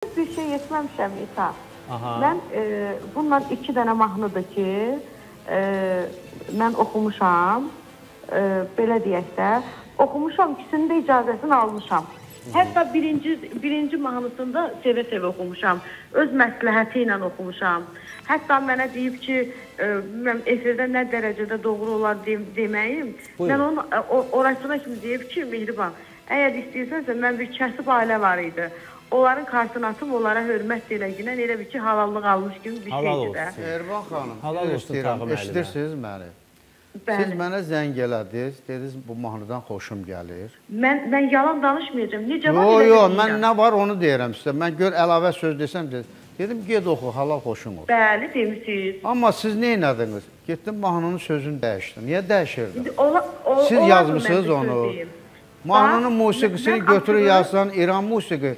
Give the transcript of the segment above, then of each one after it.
Bir şey yetməmişəm İsa. Aha. Mən bundan 2 dənə mahnıdır ki, mən oxumuşam, belə deyək də, oxumuşam, ikisinin də icazəsini almışam. Hətta birinci mahnısında sevə-sevə oxumuşam, öz məsləhəti ilə oxumuşam. Hətta mənə deyib ki, mən efirdə nə dərəcədə doğru olar deməyim, mən onun orasına kimi deyib ki, Mehriban, əgər istəyirsənsə, mən bir kəsib ailə var idi. Onların kartını atıb, onlara hörmət eləginə elə bir ki, halallıq almış kimi bir şeydir də. Mehriban xanım, halal olsun Tağı müəllimə. eşidirsiniz məni? Siz mənə zəng elədiniz, dediniz bu mahnıdan xoşum gəlir. Mən yalan danışmayacağım. Necə var? Yox, mən nə var onu deyirəm sizə. Mən gör əlavə söz desəm, dedim ged oxu, halal xoşum olur. Bəli, demişsiniz. Amma siz nə elədiniz? Getdim mahnının sözünü dəyişdim. Niyə dəyişirdim? Siz Siz yazmışsınız onu. Mahnının musiqisini götürür yazsan, İran musiqi.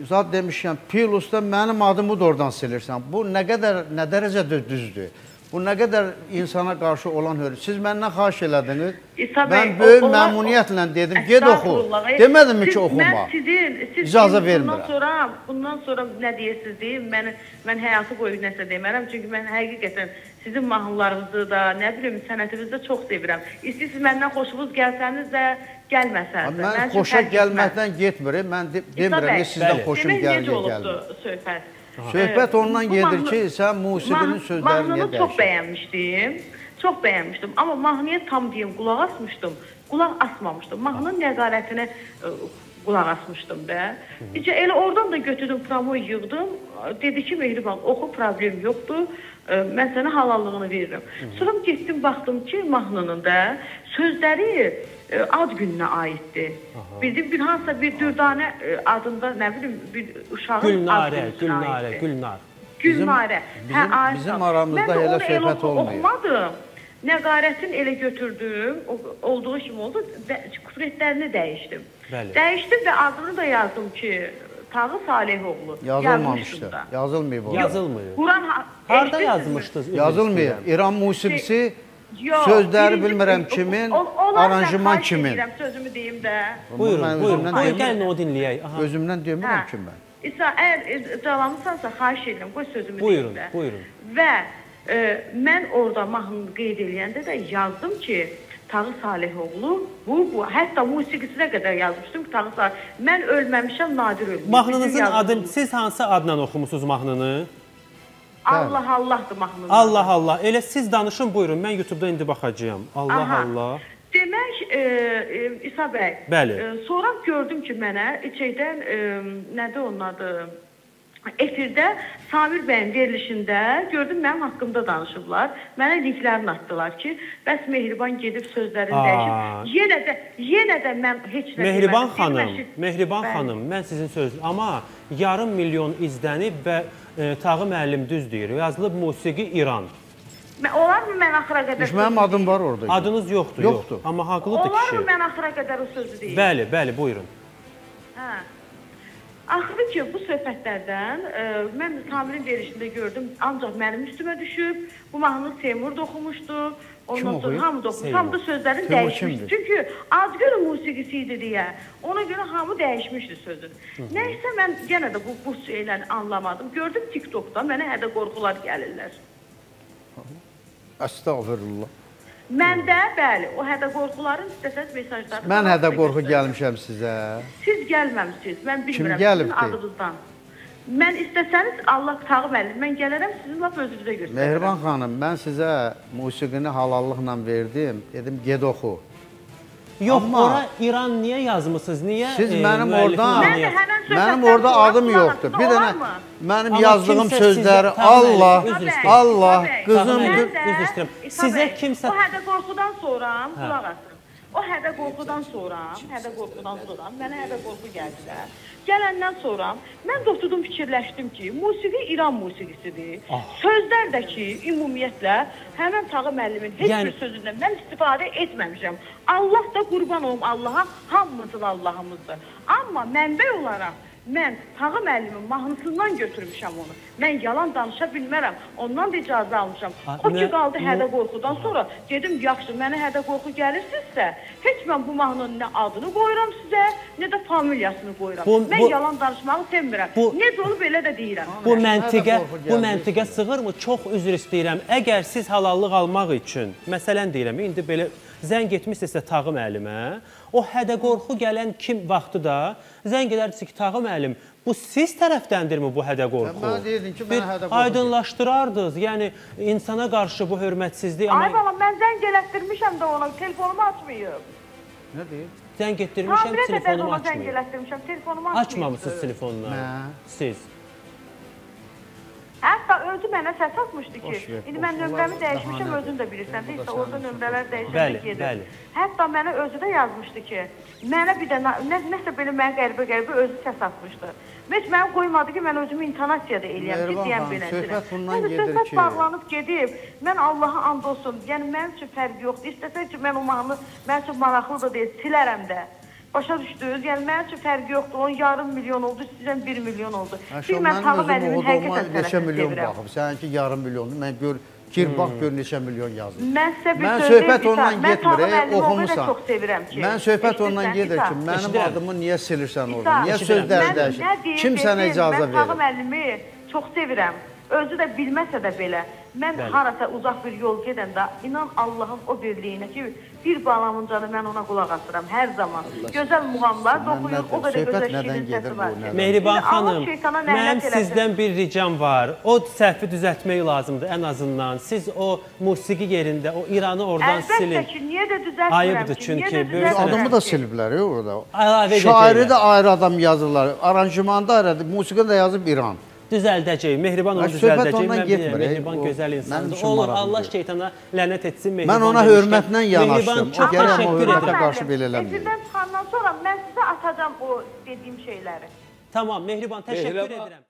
Zat demişkən, Pilus'da mənim adımı da oradan silirsən. Bu nə dərəcədə düzdür? Bu nə qədər insana qarşı olan hörmət. Siz məndən xahiş elədiniz. Mən böyük məmnuniyyətlə dedim, ged oxu. Demədim ki, oxuma. İcazə vermirəm. Bundan sonra nə deyirsiniz deyin, mən həyatı boyu nəsə demərəm. Çünki mən həqiqətən sizin mahnılarınızı da, nə bilim, sənətinizi də çox sevirəm. İstəyirsiniz məndən xoşunuz gəlsəniz də, gəlməsəniz də. Mən xoşa gəlməkdən getmirim. Mən demirəm, sizdən xoşum gəlir, gəlmir. Söhbət. Söhbət ondan gedir ki, sən musiqinin sözlərini niyə dəyişir? Mahnını çox bəyənmişdim. Çox bəyənmişdim. Amma mahnıya tam deyim, qulaq asmışdım. Qulaq asmamışdım. Mahnının nəqarətinə qulaq asmışdım da. Elə oradan da götürdüm, promoyu yığdım. Dedi ki, Mehriban, oxu, problem yoxdur. Mən sənə halallığını veririm. Sonra getdim, baxdım ki, mahnının da sözləri ad gününə aiddir. Bildim, bir hansısa bir dürdanə adında, nə bilim, bir uşağın ad gününə aiddir. Gülnarə. Bizim aramızda elə söhbət olmuyor. Mən onu oxumadım. Nəqarətin elə götürdüm, olduğu kimi oldu, küfrətlərini dəyişdim. Dəyişdim və adını da yazdım ki, Tağı Salihoğlu. Yazılmamışdı. Yazılmayıb o. Yazılmıyor. Harada yazmışdınız? Yazılmıyor. İran musiqisi sözləri bilmirəm kimin, aranjman kimin. Sözümü deyim də. Buyurun. Gəlin o dinləyək. Özümdən demirəm ki mən. İsa, əgər calanırsansa, xahiş edirəm, qoy sözümü deyim də. Buyurun. Və mən orada mahnını qeyd eləyəndə də yazdım ki, Tağı Salihoğlu, hətta musiqisinə qədər yazmışdım ki, Tağı Salihoğlu. Mən ölməmişəm, Nadir ölmüşəm. Mahnınızın adı, siz hansı adla oxumusunuz mahnını? Allah Allah'dır mahnının. Allah Allah. Elə siz danışın, buyurun. Mən YouTube'da indi baxacağım. Allah Allah. Demək, İsa bəy, sonra gördüm ki, mənə içəkdən, nədir onun adı? Efirdə Samir bəyin verilişində gördüm, mənim haqqımda danışıblar. Mənə linklərini atdılar ki, bəs Mehriban gedib sözlərini dəyişib. Yenə də mən heç nə demədim. Mehriban xanım, mən sizin sözünüz, amma yarım milyon izlənib və Tağı müəllim düz deyir, yazılıb musiqi İran. Olar mı mən axıra qədər? Mənim adım var orada. Adınız yoxdur, yox. Amma haqlıdır kişi. Olar mı mən axıra qədər o sözü deyim? Bəli, buyurun. Axırı ki, bu söhbətlərdən mən Samirin verilişində gördüm, ancaq mənim üstümə düşüb, bu mahnını Seymur da oxumuşdu, ondan sonra hamı da oxumuşdu, hamı da sözlərini dəyişmişdi. Çünki Azgörü musiqisi idi deyə, ona görə hamı dəyişmişdi sözünü. Nəysə, mən yenə də bu şeyləri anlamadım. Gördüm TikTokda, mənə hədə qorxular gəlirlər. Əstəğfirullah. Məndə, bəli, o hədə qorxuların istəsəz mesajları... Mən hədə qorxu gəlmişəm sizə. Siz gəlməmişsiniz, mən bilmirəm sizin adınızdan. Mən istəsəniz, Allah Tağı müəllim, mən gələrəm sizin laf özünüzə göstərəm. Mehriban xanım, mən sizə musiqini halallıqla verdim, dedim, ged oxu. Yox, ora İran niyə yazmısınız? Niyə? Siz mənim orada adım yoxdur. Bir dənə mənim yazdığım sözləri Allah, qızım. Sizə kimsə... O hədə qorxudan sonra, qulaq asın. O hədə qorxudan sonra, mənə hədə qorxu gəldilər. Gələndən sonra mən də oturdum, fikirləşdim ki, musiqi İran musiqisidir. Sözlər də ki, ümumiyyətlə, həmən Tağı müəllimin heç bir sözündən mən istifadə etməmişəm. Allah da qurban olum Allaha, hamımızın Allahımızdır. Amma mənbə olaraq mən Tağı müəllimin mahnısından götürmüşəm onu. Mən yalan danışa bilmərəm. Ondan da icazə almışam. O ki qaldı Hədə Qorxudan sonra dedim, yaxşı, mənə Hədə Qorxu gəlirsinizsə, heç mən bu mahnının nə adını qoyuram sizə, nə də familiyasını qoyuram. Mən yalan danışmağı sevmirəm. Necə olub elə də deyirəm. Bu məntiqə sığırmı? Çox üzr istəyirəm. Əgər siz halallıq almaq üçün, məsələn deyirəm, indi belə zəng etmişsinizsə Tağı müəllimə, o Hədə Qorxu gələn kim vaxtı da zəng edərsiniz ki, Tağı müəllim, bu siz tərəfdəndirmi bu Hədə Qorxu? Mən dedim ki, mən Hədə Qorxu. Aydınlaşdırardınız, yəni insana qarşı bu hörmətsizlik. Ay bala, mən zəng elətdirmişəm də ona, telefonumu açmayıb. Nə deyir? Zəng etdirmişəm, telefonumu ona zəng açmayıb. elətdirmişəm, telefonumu açmayıb. Açmamışsınız telefonları, siz. Hətta özü mənə səs atmışdı ki, indi mən nömrəmi dəyişmişəm, özün də bilirsən, deyilsə orada nömrələr dəyişəndə gedir. Hətta mənə özü də yazmışdı ki, mənə bir də, nəsə belə mənə qəribə özü səs atmışdı. Heç mənə qoymadı ki, mən özümü intonasiyada eləyəm ki, deyəm beləsilə. Söhbət bağlanıb gedib, mən Allaha and olsun, yəni mənim üçün fərqi yoxdur. İstəsək ki, mən o mahnı, mənim üçün maraqlı da deyil, silərəm də. Başa düşdünüz, yəni mənim üçün fərqi yoxdur, onun yarım milyon oldu, sizdən 1 milyon oldu. Bir mən Tağı müəllimin həqiqətən tərəfini sevirəm. Səninki yarım milyondur, mən gör, gir bax gör neçə milyon yazır. Mən sizə bir söz deyim, mən Tağı müəllimi o qədər çox sevirəm ki. Mən söhbət ondan gedir ki, mənim adımı niyə silirsən orada, niyə sözləri dəyişir, kim sənə icazə verir? Mən Tağı müəllimi çox sevirəm, özü də bilməsə də belə. Mən harasa uzaq bir yol gedəndə, inan Allahın o birliyinə ki, bir balamın canı mən ona qulaq asıram hər zaman. Gözəl muğamlar oxuyur, o qədər gözəl şirin səsi var. Mehriban xanım, mənim sizdən bir ricam var. O səhvi düzəltmək lazımdır ən azından. Siz o musiqi yerində, o İranı oradan silin. Əlbəttə ki, niyə də düzəltmirəm ki, niyə də düzəltmirəm. Adamı da siliblər orada. Əlavə şairi də ayrı adam yazırlar, aranjmanı da ayrıdır, musiqi də yazıb İran. Düzəldəcək, Mehriban onu düzəldəcək. Mən bilirəm, Mehriban gözəl insandır. Olur, Allah şeytana lənət etsin Mehriban. Mən ona hörmətlə yanaşdım. Çox təşəkkür edirəm. Qarşı belə eləməyim. Efirdən çıxandan sonra mən sizə atacam o dediyim şeyləri. Tamam, Mehriban, təşəkkür edirəm.